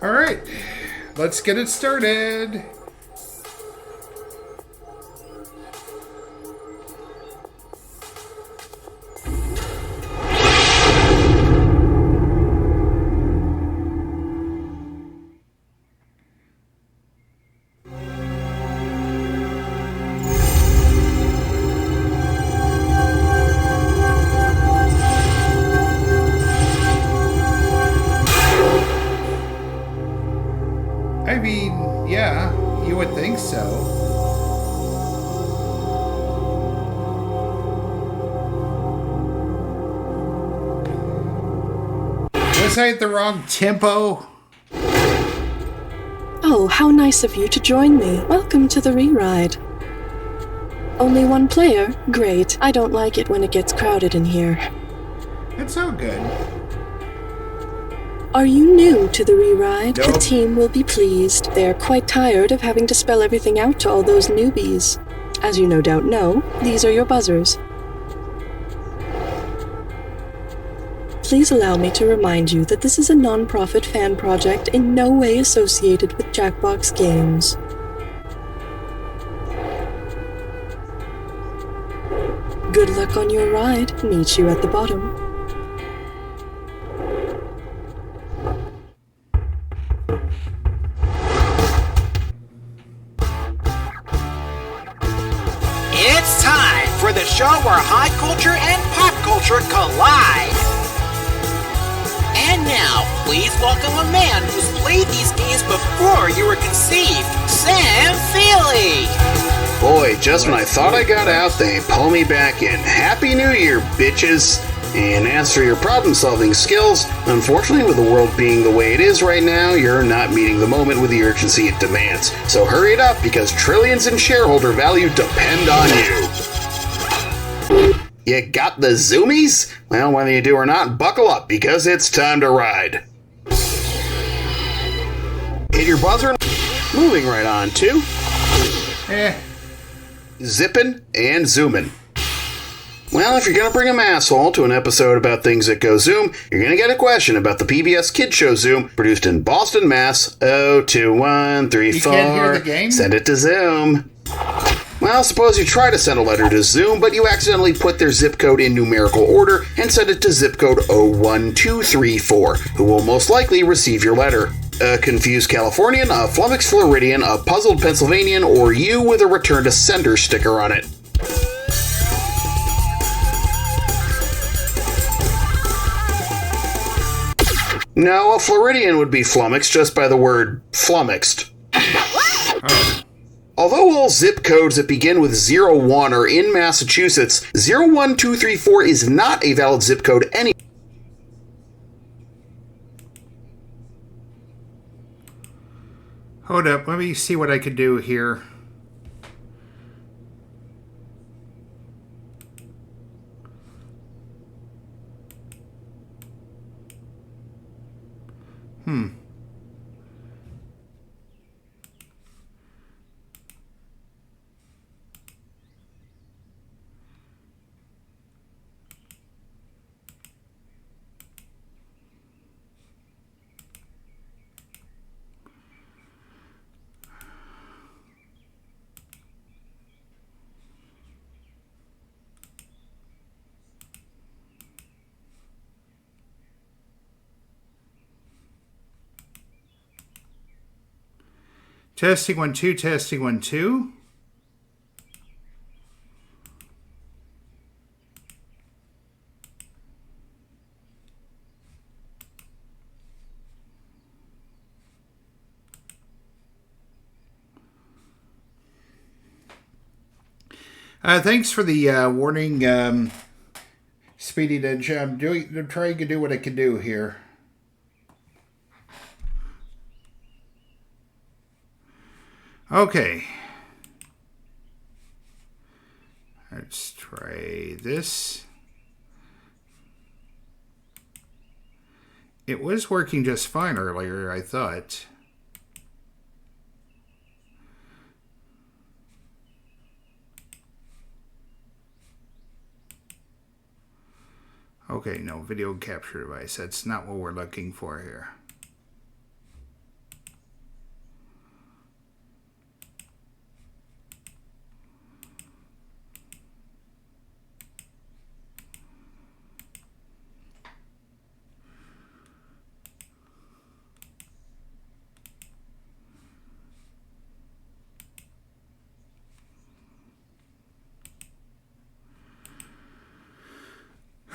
Alright, let's get it started. I mean, yeah, you would think so. Was I at the wrong tempo? Oh, how nice of you to join me. Welcome to the re-ride. Only one player? Great. I don't like it when it gets crowded in here. It's all good. Are you new to the re-ride? Nope. The team will be pleased. They are quite tired of having to spell everything out to all those newbies. As you no doubt know, these are your buzzers. Please allow me to remind you that this is a non-profit fan project in no way associated with Jackbox Games. Good luck on your ride. Meet you at the bottom. It's time for the show where high culture and pop culture collide. And now, please welcome a man who's played these games before you were conceived, Sam Feeley. Boy, just when I thought I got out, they pull me back in. Happy New Year, bitches! And as for your problem-solving skills, unfortunately with the world being the way it is right now, you're not meeting the moment with the urgency it demands. So hurry it up, because trillions in shareholder value depend on you. You got the zoomies? Well, whether you do or not, buckle up, because it's time to ride. Hit your buzzer. Moving right on to zippin' and zoomin'. Well, if you're going to bring a asshole to an episode about things that go Zoom, you're going to get a question about the PBS Kids Show Zoom, produced in Boston, Mass. 02134. You can't hear the game? Send it to Zoom. Well, suppose you try to send a letter to Zoom, but you accidentally put their zip code in numerical order and send it to zip code 01234, who will most likely receive your letter. A confused Californian, a flummoxed Floridian, a puzzled Pennsylvanian, or you with a return to sender sticker on it. No, a Floridian would be flummoxed just by the word flummoxed. Although all zip codes that begin with 01 are in Massachusetts, 01234 is not a valid zip code anywhere. Hold up, let me see what I can do here. Testing 1 2, testing 1 2. Thanks for the warning, Speedy Ninja. I'm trying to do what I can do here. Okay. Let's try this. It was working just fine earlier, I thought. Okay, no, video capture device. That's not what we're looking for here.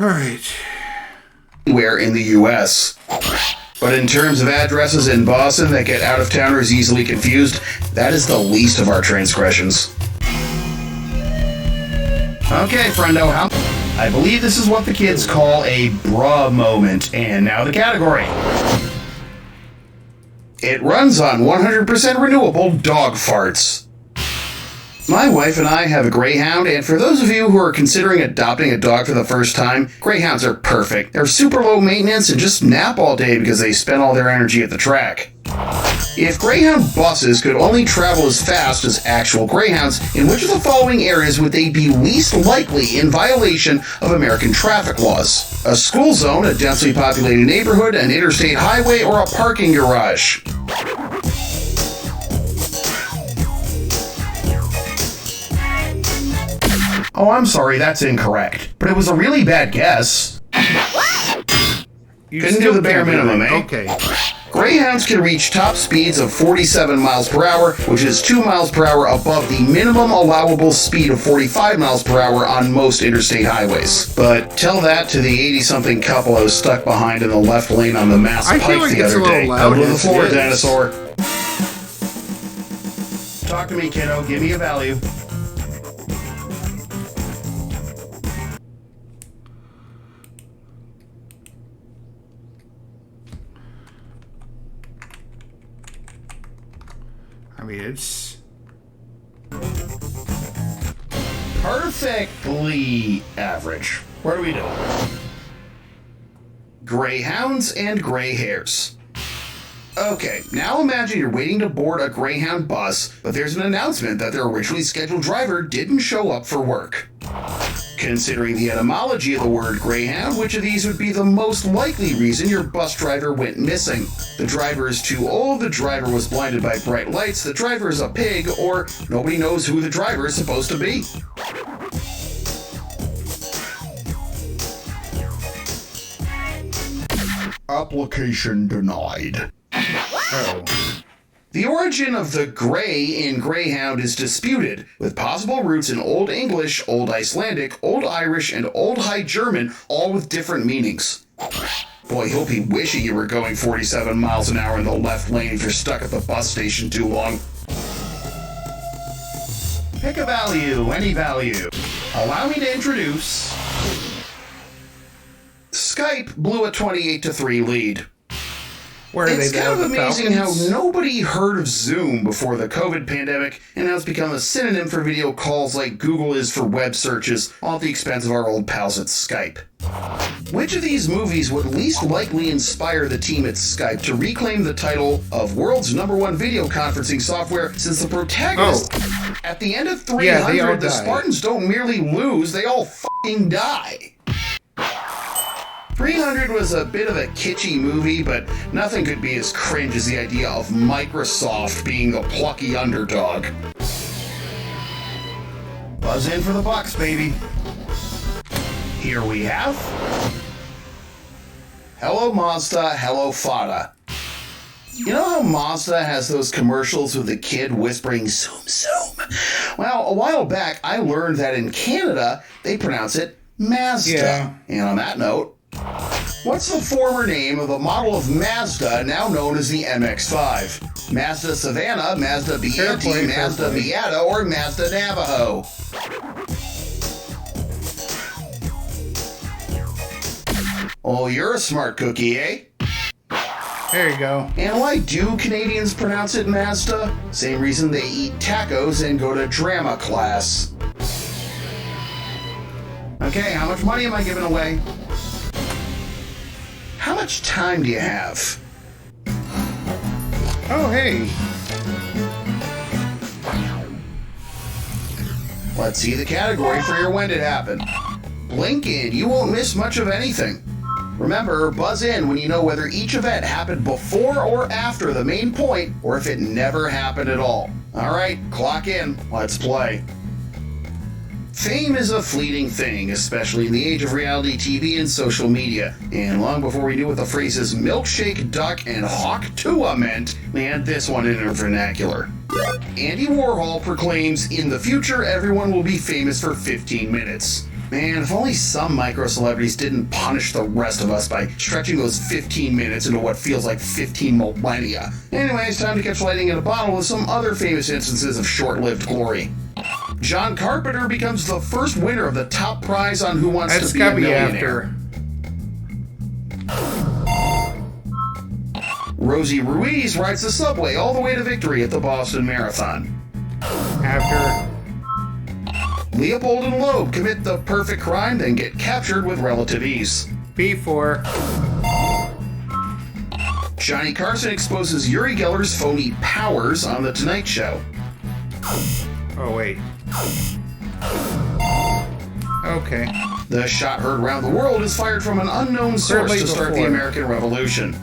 All right. Anywhere in the U.S. But in terms of addresses in Boston that get out-of-towners easily confused, that is the least of our transgressions. Okay, friendo, I believe this is what the kids call a bra moment, and now the category. It runs on 100% renewable dog farts. My wife and I have a greyhound, and for those of you who are considering adopting a dog for the first time, greyhounds are perfect. They're super low maintenance and just nap all day because they spend all their energy at the track. If greyhound buses could only travel as fast as actual greyhounds, in which of the following areas would they be least likely in violation of American traffic laws? A school zone, a densely populated neighborhood, an interstate highway, or a parking garage? Oh, I'm sorry, that's incorrect. But it was a really bad guess. Couldn't do the bare minimum, eh? Okay. Greyhounds can reach top speeds of 47 miles per hour, which is 2 miles per hour above the minimum allowable speed of 45 miles per hour on most interstate highways. But tell that to the 80-something couple I was stuck behind in the left lane on the Mass Pike the other day. Out to the floor, dinosaur. Talk to me, kiddo. Give me a value. I mean, it's perfectly average. What are we doing? Greyhounds and gray hairs. Okay, now imagine you're waiting to board a Greyhound bus, but there's an announcement that their originally scheduled driver didn't show up for work. Considering the etymology of the word greyhound, which of these would be the most likely reason your bus driver went missing? The driver is too old, the driver was blinded by bright lights, the driver is a pig, or nobody knows who the driver is supposed to be. Application denied. oh. The origin of the grey in greyhound is disputed, with possible roots in Old English, Old Icelandic, Old Irish, and Old High German, all with different meanings. Boy, he'll be wishing you were going 47 miles an hour in the left lane if you're stuck at the bus station too long. Pick a value, any value. Allow me to introduce... Skype blew a 28-3 lead. Where are it's they kind now, of the amazing Falcons? how nobody heard of Zoom before the COVID pandemic, and now it's become a synonym for video calls like Google is for web searches, all at the expense of our old pals at Skype. Which of these movies would least likely inspire the team at Skype to reclaim the title of world's #1 video conferencing software, since the protagonist, at the end of 300, the Spartans don't merely lose, they all f***ing die. 300 was a bit of a kitschy movie, but nothing could be as cringe as the idea of Microsoft being the plucky underdog. Buzz in for the bucks, baby. Here we have... Hello Mazda, hello Fada. You know how Mazda has those commercials with the kid whispering, zoom, zoom? Well, a while back, I learned that in Canada, they pronounce it Mazda. Yeah. And on that note, what's the former name of the model of Mazda now known as the MX-5? Mazda Savannah, Mazda Bianchi, Mazda Miata, or Mazda Navajo? Oh, you're a smart cookie, eh? There you go. And why do Canadians pronounce it Mazda? Same reason they eat tacos and go to drama class. Okay, how much money am I giving away? How much time do you have? Oh, hey. Let's see the category for your when did happen. Blink in, you won't miss much of anything. Remember, buzz in when you know whether each event happened before or after the main point, or if it never happened at all. Alright, clock in, let's play. Fame is a fleeting thing, especially in the age of reality TV and social media. And long before we knew what the phrases milkshake, duck, and hawk tua meant, we had this one in our vernacular. Andy Warhol proclaims, in the future, everyone will be famous for 15 minutes. Man, if only some micro-celebrities didn't punish the rest of us by stretching those 15 minutes into what feels like 15 millennia. Anyway, it's time to catch lightning in a bottle with some other famous instances of short-lived glory. John Carpenter becomes the first winner of the top prize on Who Wants to Be a Millionaire. Rosie Ruiz rides the subway all the way to victory at the Boston Marathon. After. Leopold and Loeb commit the perfect crime, then get captured with relative ease. Before. Johnny Carson exposes Uri Geller's phony powers on The Tonight Show. Oh, wait. Okay. The shot heard around the world is fired from an unknown source to start the American Revolution.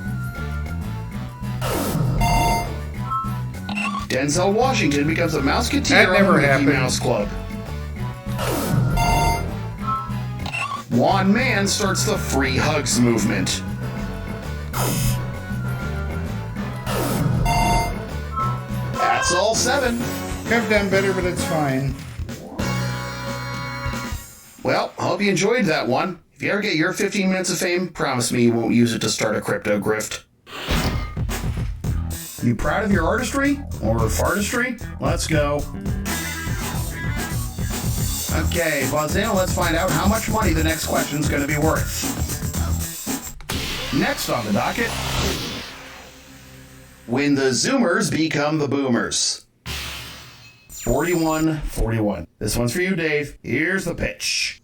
Denzel Washington becomes a Mouseketeer on the Mickey Mouse Club. Juan Mann starts the Free Hugs movement. That's all 7. I've done better, but it's fine. Well, hope you enjoyed that one. If you ever get your 15 minutes of fame, promise me you won't use it to start a crypto grift. You proud of your artistry? Or fartistry? Let's go. Okay, buzz in, let's find out how much money the next question's going to be worth. Next on the docket, when the Zoomers become the Boomers. 41-41. This one's for you, Dave. Here's the pitch.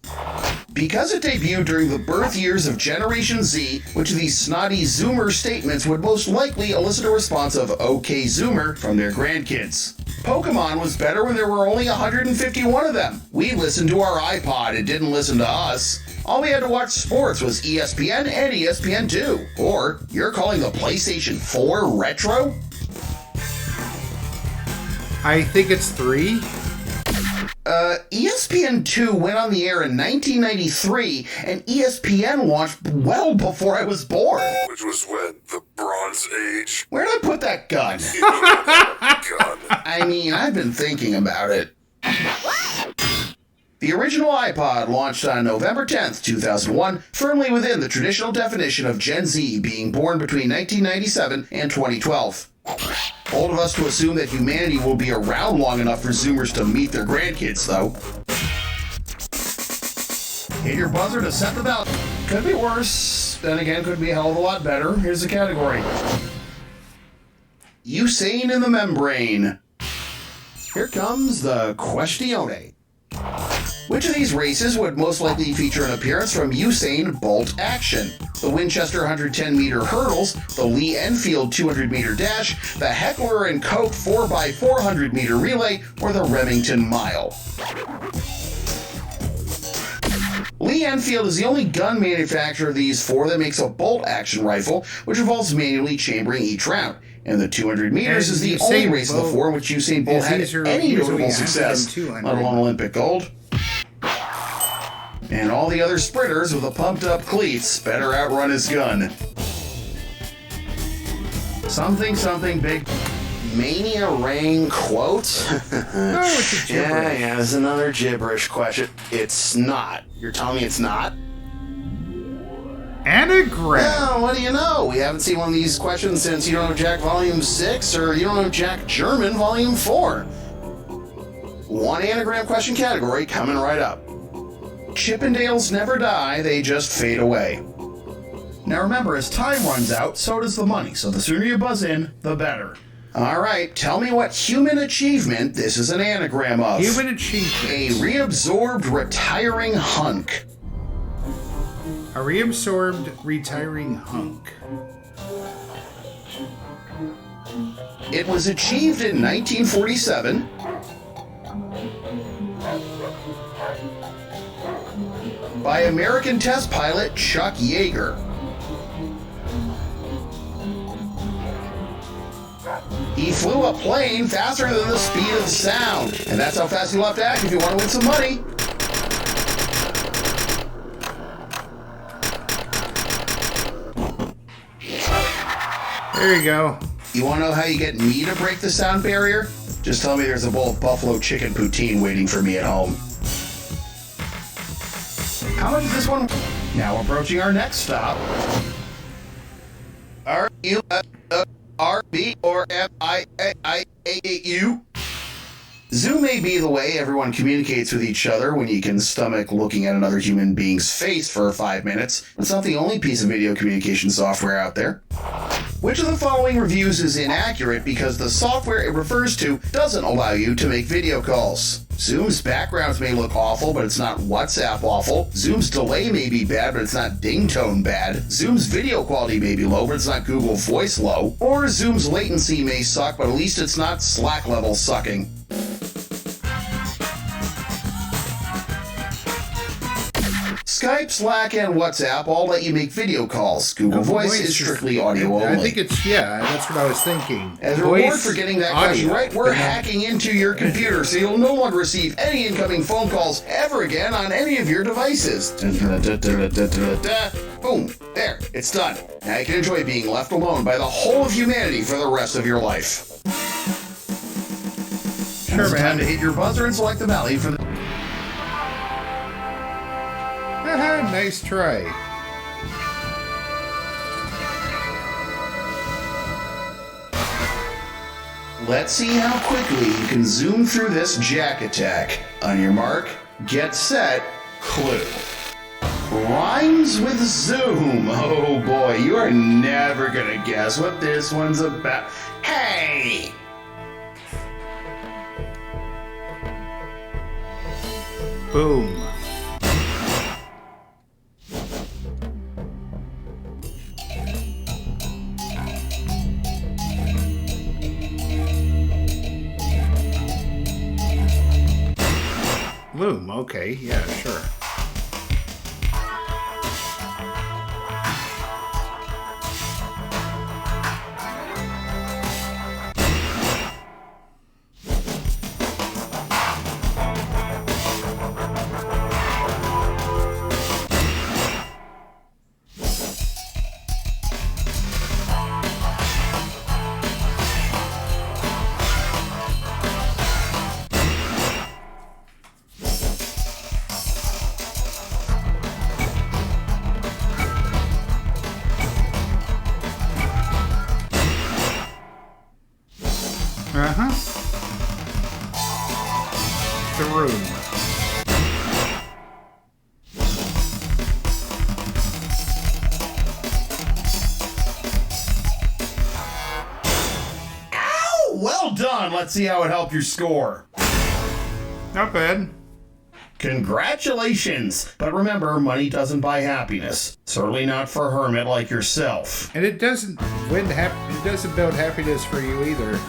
Because it debuted during the birth years of Generation Z, which of these snotty Zoomer statements would most likely elicit a response of "Okay, Zoomer" from their grandkids? Pokemon was better when there were only 151 of them. We listened to our iPod, it didn't listen to us. All we had to watch sports was ESPN and ESPN2. Or, you're calling the PlayStation 4 retro? I think it's 3. ESPN2 went on the air in 1993, and ESPN launched well before I was born. Which was when? The Bronze Age? Where did I put that gun? Gun. I mean, I've been thinking about it. The original iPod launched on November 10th, 2001, firmly within the traditional definition of Gen Z being born between 1997 and 2012. Bold of us to assume that humanity will be around long enough for Zoomers to meet their grandkids, though. Hit your buzzer to set the bell. Could be worse. Then again, could be a hell of a lot better. Here's the category. Usain in the membrane. Here comes the questione. Which of these races would most likely feature an appearance from Usain Bolt action? The Winchester 110-meter hurdles, the Lee Enfield 200-meter dash, the Heckler & Koch 4x400-meter relay, or the Remington Mile? Lee Enfield is the only gun manufacturer of these 4 that makes a bolt-action rifle, which involves manually chambering each round. And the 200 meters is the only race of the 4 in which Usain Bolt had any notable success, let alone Olympic gold. And all the other sprinters with the pumped-up cleats better outrun his gun. Something big mania rang quote? Oh, it's a gibberish. Yeah, it's another gibberish question. It's not. You're telling me it's not? Anagram. Well, what do you know? We haven't seen one of these questions since You Don't Know Jack Volume 6 or You Don't Know Jack German Volume 4. One anagram question category coming right up. Chippendales never die, they just fade away. Now remember, as time runs out, so does the money, so the sooner you buzz in, the better. Alright, tell me what human achievement this is an anagram of. Human achievement. A reabsorbed retiring hunk. A reabsorbed retiring hunk. It was achieved in 1947. By American test pilot Chuck Yeager. He flew a plane faster than the speed of sound. And that's how fast you'll have to act if you want to win some money. There you go. You want to know how you get me to break the sound barrier? Just tell me there's a bowl of buffalo chicken poutine waiting for me at home. How much is this one? Now approaching our next stop. R-U-R-B or M-I-A-I-A-U? Zoom may be the way everyone communicates with each other when you can stomach looking at another human being's face for 5 minutes. It's not the only piece of video communication software out there. Which of the following reviews is inaccurate because the software it refers to doesn't allow you to make video calls? Zoom's backgrounds may look awful, but it's not WhatsApp awful. Zoom's delay may be bad, but it's not ding tone bad. Zoom's video quality may be low, but it's not Google Voice low. Or Zoom's latency may suck, but at least it's not Slack level sucking. Skype, Slack, and WhatsApp all let you make video calls. Google Voice is strictly audio only. I think it's, that's what I was thinking. As a reward for getting that question right, we're hacking into your computer so you'll no longer receive any incoming phone calls ever again on any of your devices. Boom. There. It's done. Now you can enjoy being left alone by the whole of humanity for the rest of your life. Sure, man. Time to hit your buzzer and select the valley for the... Nice try. Let's see how quickly you can zoom through this jack attack. On your mark, get set, clue. Rhymes with zoom. Oh boy, you are never gonna guess what this one's about. Hey! Boom. Loom, okay, yeah, sure. The room. Ow! Well done. Let's see how it helped your score. Not bad. Congratulations! But remember, money doesn't buy happiness. Certainly not for a hermit like yourself. And it doesn't it doesn't build happiness for you either.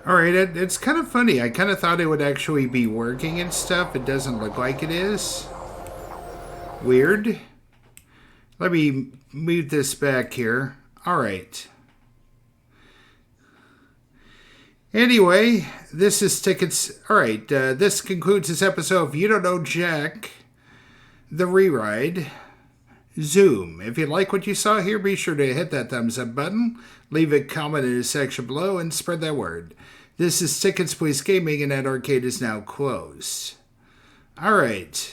Alright, it's kind of funny. I kind of thought it would actually be working and stuff. It doesn't look like it is. Weird. Let me move this back here. Alright. Anyway, this is tickets. Alright, this concludes this episode of You Don't Know Jack, the Ride. Zoom. If you like what you saw here, be sure to hit that thumbs up button, leave a comment in the section below, and spread that word. This is Tickets Please Gaming, and that arcade is now closed. Alright.